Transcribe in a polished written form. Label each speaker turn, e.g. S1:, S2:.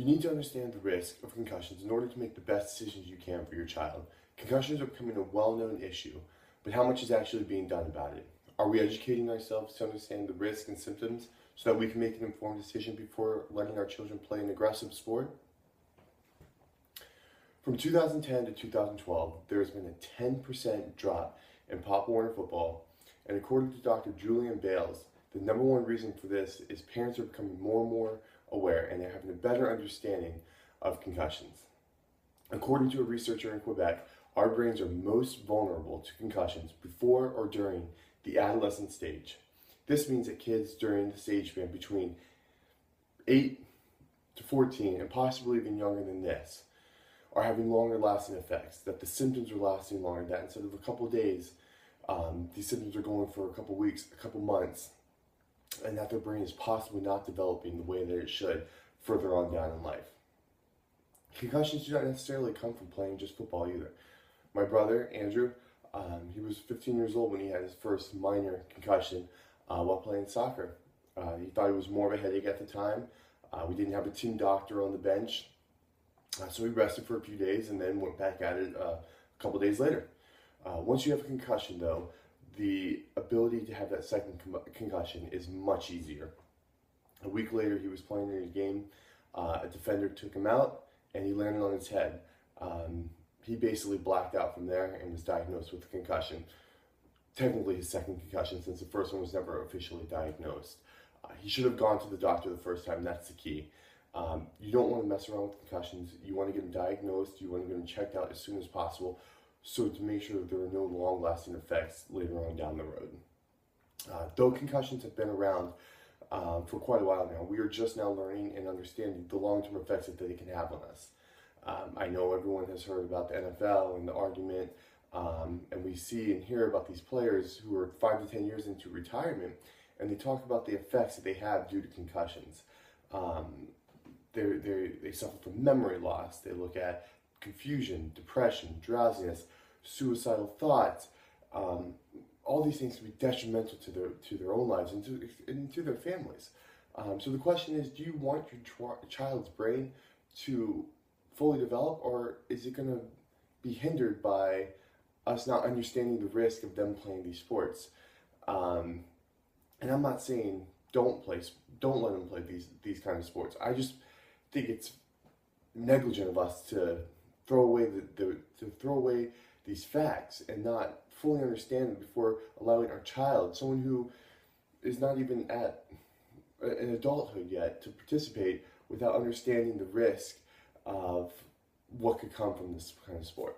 S1: You need to understand the risk of concussions in order to make the best decisions you can for your child. Concussions are becoming a well-known issue, but how much is actually being done about it? Are we educating ourselves to understand the risks and symptoms so that we can make an informed decision before letting our children play an aggressive sport? From 2010 to 2012, there has been a 10% drop in Pop Warner football, and according to Dr. Julian Bales, the number one reason for this is parents are becoming more and more aware and they're having a better understanding of concussions. According to a researcher in Quebec, our brains are most vulnerable to concussions before or during the adolescent stage. This means that kids during the stage span between 8 to 14 and possibly even younger than this are having longer lasting effects, that the symptoms are lasting longer, that instead of a couple of days, these symptoms are going for a couple weeks, a couple months, and that their brain is possibly not developing the way that it should further on down in life. Concussions do not necessarily come from playing just football either. My brother, Andrew, he was 15 years old when he had his first minor concussion while playing soccer. He thought it was more of a headache at the time. We didn't have a team doctor on the bench, so he rested for a few days and then went back at it a couple days later. Once you have a concussion, though, the ability to have that second concussion is much easier. A week later, he was playing in a game. A defender took him out, and he landed on his head. He basically blacked out from there and was diagnosed with a concussion. Technically his second concussion, since the first one was never officially diagnosed. He should have gone to the doctor the first time. That's the key. You don't want to mess around with concussions. You want to get them diagnosed. You want to get them checked out as soon as possible, so to make sure that there are no long-lasting effects later on down the road. Though concussions have been around for quite a while now, we are just now learning and understanding the long-term effects that they can have on us. I know everyone has heard about the NFL and the argument, and we see and hear about these players who are 5 to 10 years into retirement, and they talk about the effects that they have due to concussions. They suffer from memory loss. They look at confusion, depression, drowsiness, suicidal thoughts. All these things can be detrimental to their own lives and to their families. So the question is, do you want your child's brain to fully develop, or is it going to be hindered by us not understanding the risk of them playing these sports? And I'm not saying don't let them play these kind of sports. I just think it's negligent of us to throw away these facts and not fully understand them before allowing our child, someone who is not even at an adulthood yet, to participate without understanding the risk of what could come from this kind of sport.